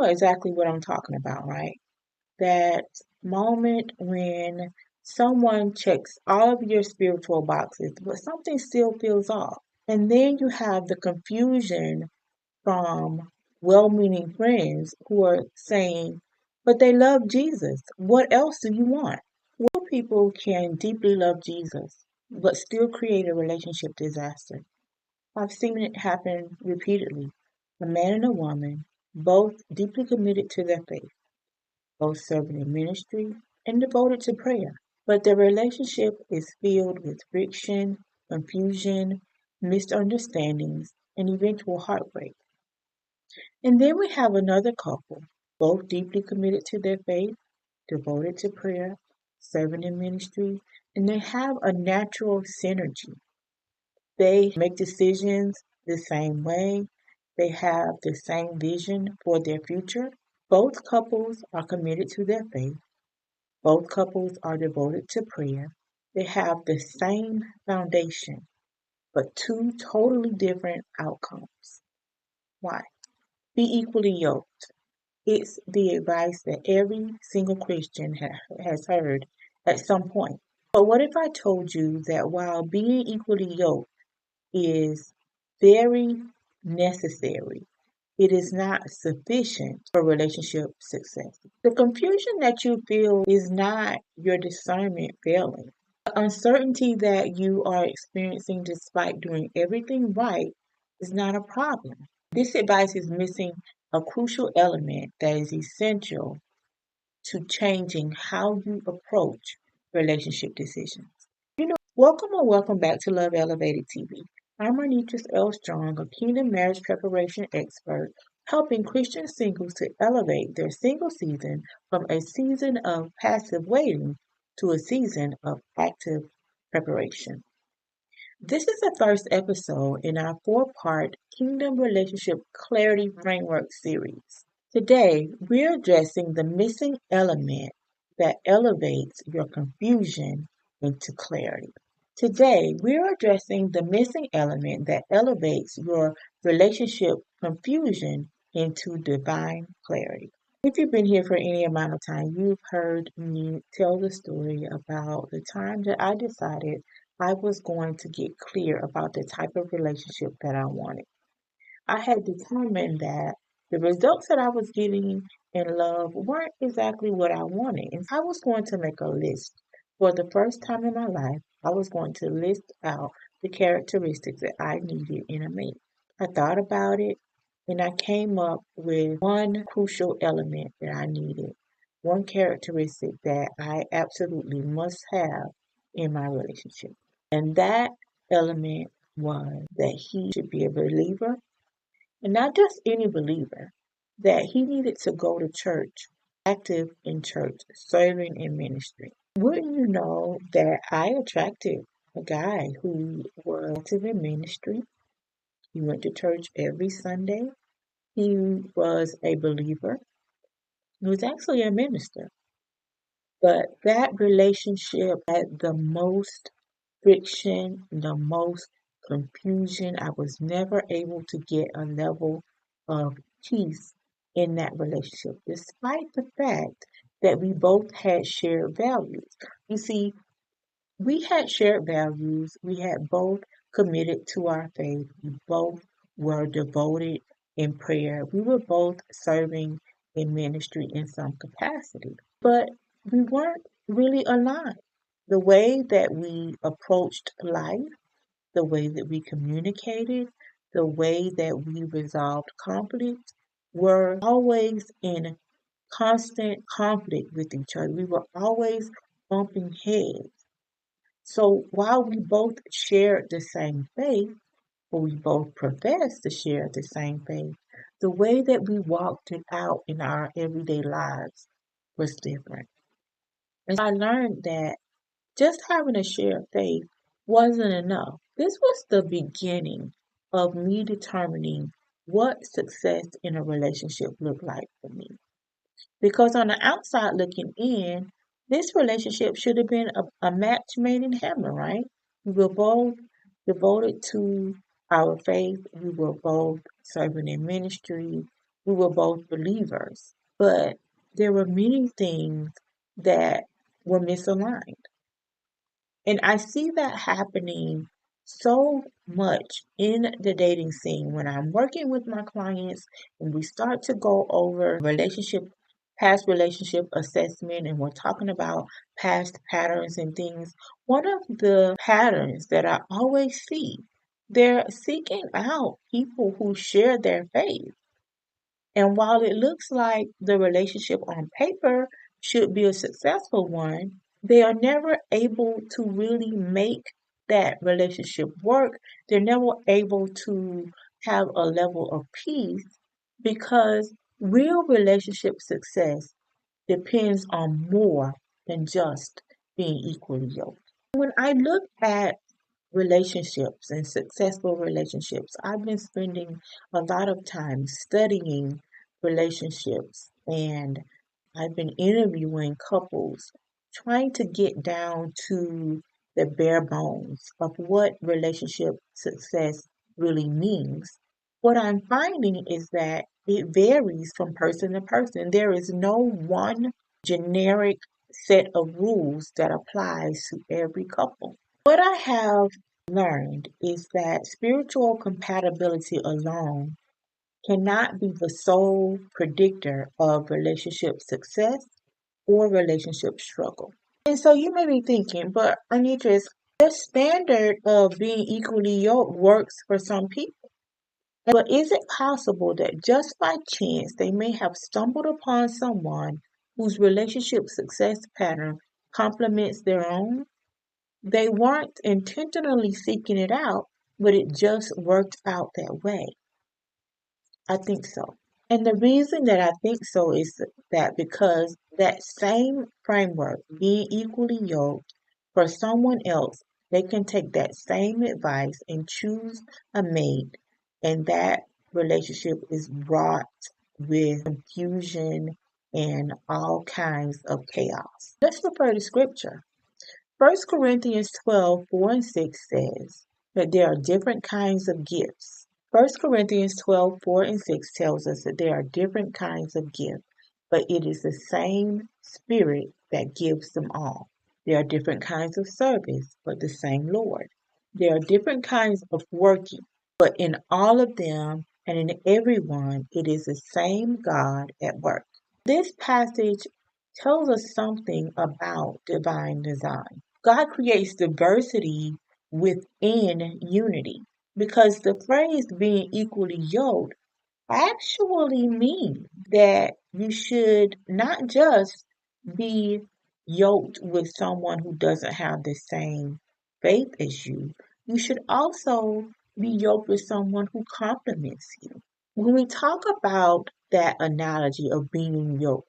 know exactly what I'm talking about, right? That moment when someone checks all of your spiritual boxes, but something still feels off. And then you have the confusion from well-meaning friends who are saying, but they love Jesus. What else do you want? Well, people can deeply love Jesus, but still create a relationship disaster. I've seen it happen repeatedly. A man and a woman, both deeply committed to their faith, both serving in ministry and devoted to prayer. But their relationship is filled with friction, confusion, misunderstandings, and eventual heartbreak. And then we have another couple, both deeply committed to their faith, devoted to prayer, serving in ministry, and they have a natural synergy. They make decisions the same way, they have the same vision for their future. Both couples are committed to their faith, both couples are devoted to prayer. They have the same foundation, but two totally different outcomes. Why? Be equally yoked. It's the advice that every single Christian has heard at some point. But what if I told you that while being equally yoked is very necessary, it is not sufficient for relationship success? The confusion that you feel is not your discernment failing. The uncertainty that you are experiencing despite doing everything right is not a problem. This advice is missing a crucial element that is essential to changing how you approach relationship decisions. Welcome or welcome back to Love Elevated TV. I'm Renitris L. Strong, a Kingdom Marriage Preparation expert, helping Christian singles to elevate their single season from a season of passive waiting to a season of active preparation. This is the first episode in our four-part Kingdom Relationship Clarity Framework series. Today, we're addressing the missing element that elevates your confusion into clarity. Today, we're addressing the missing element that elevates your relationship confusion into divine clarity. If you've been here for any amount of time, you've heard me tell the story about the time that I decided I was going to get clear about the type of relationship that I wanted. I had determined that the results that I was getting in love weren't exactly what I wanted. And I was going to make a list. For the first time in my life, I was going to list out the characteristics that I needed in a mate. I thought about it and I came up with one crucial element that I needed, one characteristic that I absolutely must have in my relationship. And that element was that he should be a believer, and not just any believer, that he needed to go to church, active in church, serving in ministry. Wouldn't you know that I attracted a guy who was active in ministry? He went to church every Sunday. He was a believer. He was actually a minister. But that relationship had the most friction, the most confusion. I was never able to get a level of peace in that relationship, despite the fact that we both had shared values. You see, we had shared values. We had both committed to our faith. We both were devoted in prayer. We were both serving in ministry in some capacity. But we weren't really aligned. The way that we approached life, the way that we communicated, the way that we resolved conflict were always in constant conflict with each other. We were always bumping heads. So while we both shared the same faith, or we both professed to share the same faith, the way that we walked it out in our everyday lives was different. And I learned that just having a shared faith wasn't enough. This was the beginning of me determining what success in a relationship looked like for me. Because on the outside looking in, this relationship should have been a match made in heaven, right? We were both devoted to our faith. We were both serving in ministry. we were both believers, but there were many things that were misaligned. And I see that happening so much in the dating scene when I'm working with my clients and we start to go over past relationship assessment, and we're talking about past patterns and things. One of the patterns that I always see, they're seeking out people who share their faith. And while it looks like the relationship on paper should be a successful one, they are never able to really make that relationship work. They're never able to have a level of peace because real relationship success depends on more than just being equally yoked. When I look at relationships and successful relationships, I've been spending a lot of time studying relationships, and I've been interviewing couples, trying to get down to the bare bones of what relationship success really means. What I'm finding is that it varies from person to person. There is no one generic set of rules that applies to every couple. What I have learned is that spiritual compatibility alone cannot be the sole predictor of relationship success or relationship struggle. And so you may be thinking, but Anitra, the standard of being equally yoked works for some people. But is it possible that just by chance they may have stumbled upon someone whose relationship success pattern complements their own? They weren't intentionally seeking it out, but it just worked out that way. I think so. And the reason that I think so is that because that same framework, being equally yoked, for someone else, they can take that same advice and choose a mate, and that relationship is wrought with confusion and all kinds of chaos. Let's refer to scripture. 1 Corinthians 12:4 and 6 says that there are different kinds of gifts. 1 Corinthians 12:4 and 6 tells us that there are different kinds of gifts, but it is the same Spirit that gives them all. There are different kinds of service, but the same Lord. There are different kinds of working, but in all of them and in everyone, it is the same God at work. This passage tells us something about divine design. God creates diversity within unity because the phrase being equally yoked actually means that you should not just be yoked with someone who doesn't have the same faith as you. You should also be yoked with someone who complements you. When we talk about that analogy of being yoked,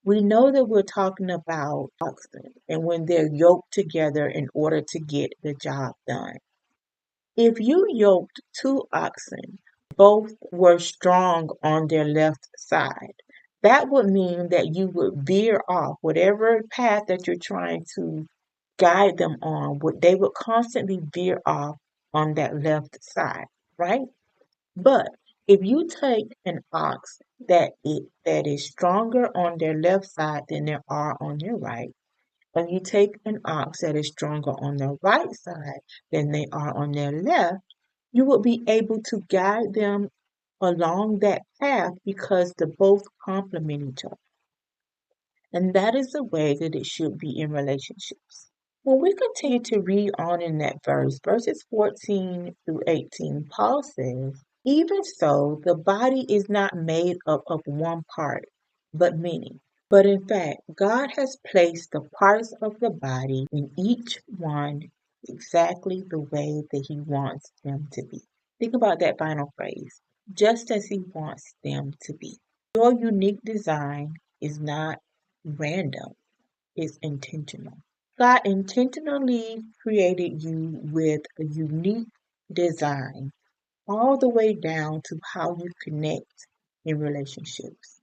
we know that we're talking about oxen and when they're yoked together in order to get the job done. If you yoked two oxen, both were strong on their left side, that would mean that you would veer off whatever path that you're trying to guide them on, they would constantly veer off on that left side, right? But if you take an ox that is stronger on their left side than they are on their right, and you take an ox that is stronger on their right side than they are on their left, you will be able to guide them along that path because they both complement each other. And that is the way that it should be in relationships. When we continue to read on in that verses 14 through 18, Paul says, even so, the body is not made up of one part, but many. But in fact, God has placed the parts of the body in each one exactly the way that He wants them to be. Think about that final phrase, just as He wants them to be. Your unique design is not random, it's intentional. God intentionally created you with a unique design all the way down to how you connect in relationships.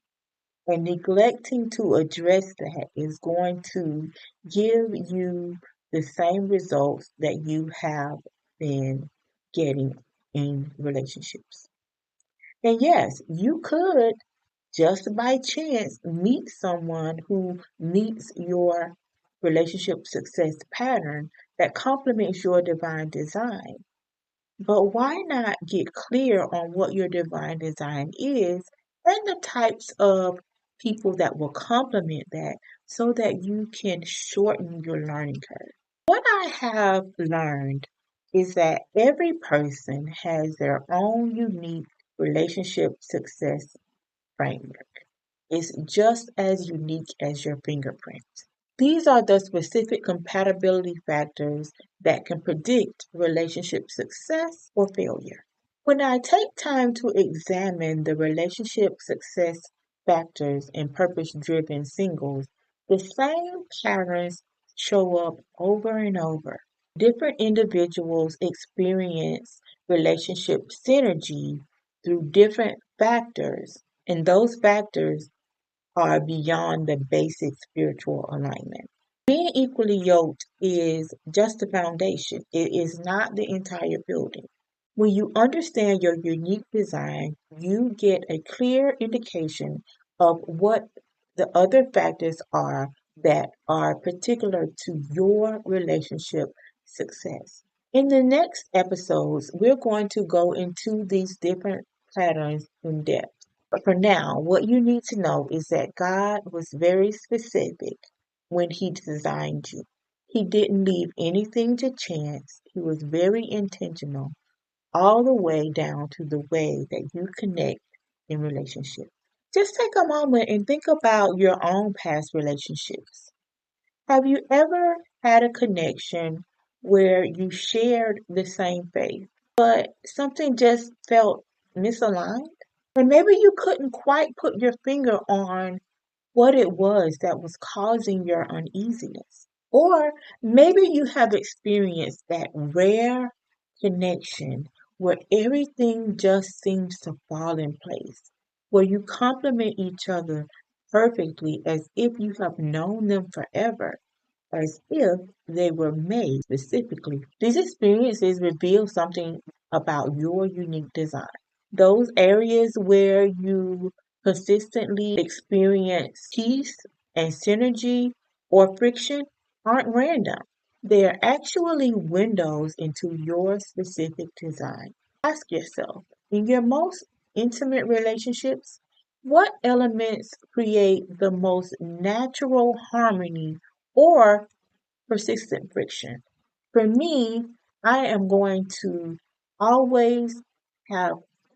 And neglecting to address that is going to give you the same results that you have been getting in relationships. And yes, you could just by chance meet someone who meets your relationship success pattern that complements your divine design. But why not get clear on what your divine design is and the types of people that will complement that so that you can shorten your learning curve? What I have learned is that every person has their own unique relationship success framework. It's just as unique as your fingerprint. These are the specific compatibility factors that can predict relationship success or failure. When I take time to examine the relationship success factors in purpose driven singles, the same patterns show up over and over. Different individuals experience relationship synergy through different factors, and those factors are beyond the basic spiritual alignment. Being equally yoked is just the foundation, it is not the entire building. When you understand your unique design, you get a clear indication of what the other factors are that are particular to your relationship success. In the next episodes, we're going to go into these different patterns in depth. But for now, what you need to know is that God was very specific when He designed you. He didn't leave anything to chance. He was very intentional all the way down to the way that you connect in relationships. Just take a moment and think about your own past relationships. Have you ever had a connection where you shared the same faith, but something just felt misaligned? And maybe you couldn't quite put your finger on what it was that was causing your uneasiness. Or maybe you have experienced that rare connection where everything just seems to fall in place, where you complement each other perfectly as if you have known them forever, as if they were made specifically. These experiences reveal something about your unique design. Those areas where you consistently experience peace and synergy or friction aren't random. They are actually windows into your specific design. Ask yourself, in your most intimate relationships, what elements create the most natural harmony or persistent friction? For me, I am going to always have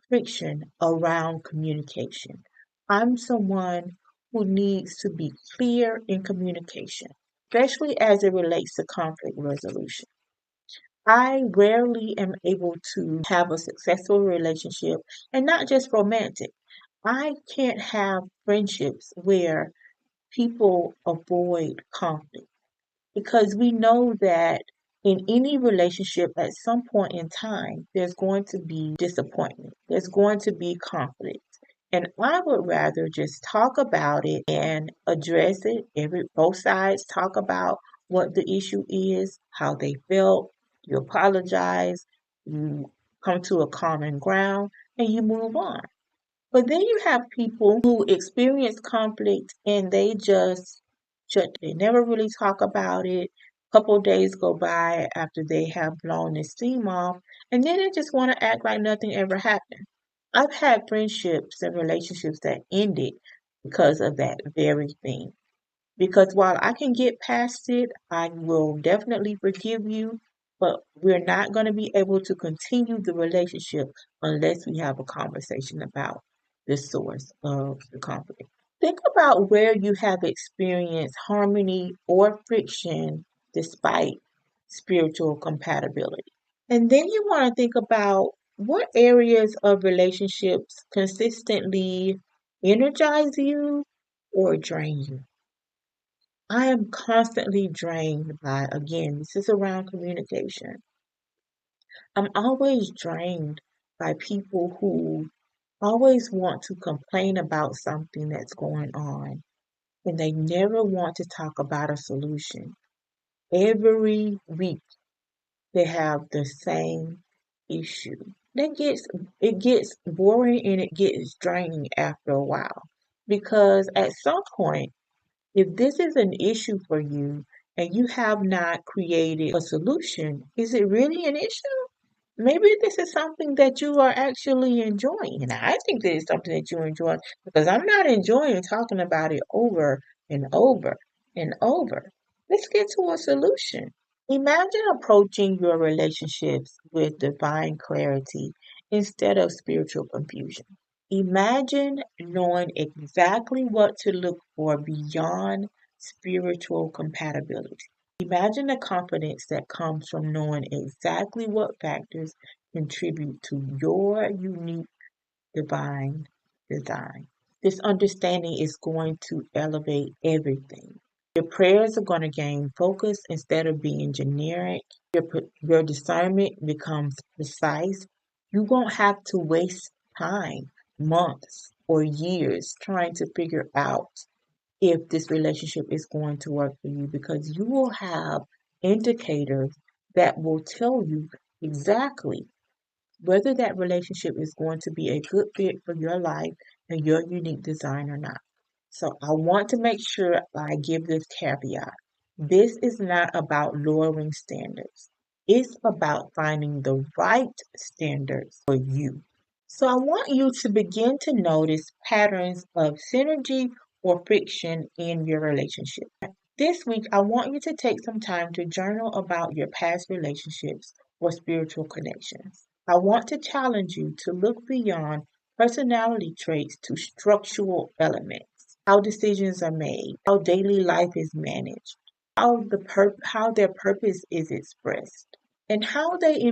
friction around communication. I'm someone who needs to be clear in communication, especially as it relates to conflict resolution. I rarely am able to have a successful relationship and not just romantic. I can't have friendships where people avoid conflict because we know that in any relationship at some point in time there's going to be disappointment, there's going to be conflict, and I would rather just talk about it and address it. Both sides talk about what the issue is, how they felt, you apologize, you come to a common ground, and you move on. But then you have people who experience conflict and they just they never really talk about it. A couple of days go by after they have blown the steam off, and then they just want to act like nothing ever happened. I've had friendships and relationships that ended because of that very thing. Because while I can get past it, I will definitely forgive you, but we're not going to be able to continue the relationship unless we have a conversation about the source of the conflict. Think about where you have experienced harmony or friction despite spiritual compatibility. And then you want to think about what areas of relationships consistently energize you or drain you. I am constantly drained by, again, this is around communication. I'm always drained by people who always want to complain about something that's going on and they never want to talk about a solution. Every week they have the same issue. That gets it gets boring and it gets draining after a while. Because at some point, if this is an issue for you and you have not created a solution, is it really an issue? Maybe this is something that you are actually enjoying. And I think that it's something that you enjoy because I'm not enjoying talking about it over and over and over. Let's get to a solution. Imagine approaching your relationships with divine clarity instead of spiritual confusion. Imagine knowing exactly what to look for beyond spiritual compatibility. Imagine the confidence that comes from knowing exactly what factors contribute to your unique divine design. This understanding is going to elevate everything. Your prayers are going to gain focus instead of being generic. Your discernment becomes precise. You won't have to waste time, months, or years trying to figure out if this relationship is going to work for you because you will have indicators that will tell you exactly whether that relationship is going to be a good fit for your life and your unique design or not. So I want to make sure I give this caveat. This is not about lowering standards. It's about finding the right standards for you. So I want you to begin to notice patterns of synergy or friction in your relationship. This week, I want you to take some time to journal about your past relationships or spiritual connections. I want to challenge you to look beyond personality traits to structural elements, how decisions are made, how daily life is managed, how their purpose is expressed, and how they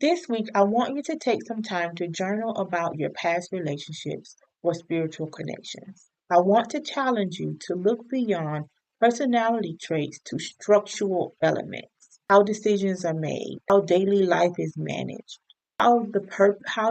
this week, I want you to take some time to journal about your past relationships or spiritual connections. I want to challenge you to look beyond personality traits to structural elements, how decisions are made, how daily life is managed, how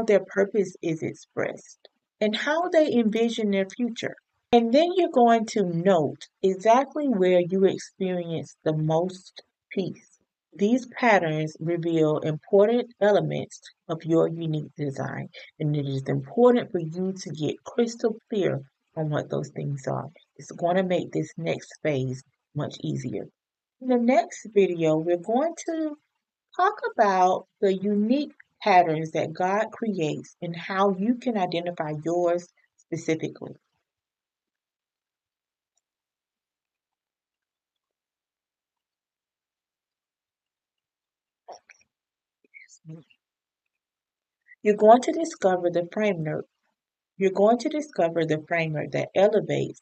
their purpose is expressed, and how they envision their future. And then you're going to note exactly where you experience the most peace. These patterns reveal important elements of your unique design, and it is important for you to get crystal clear on what those things are. It's going to make this next phase much easier. In the next video, we're going to talk about the unique patterns that God creates and how you can identify yours specifically. You're going to discover the framework. You're going to discover the framework that elevates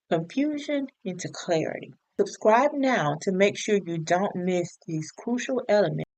confusion into clarity. Subscribe now to make sure you don't miss these crucial elements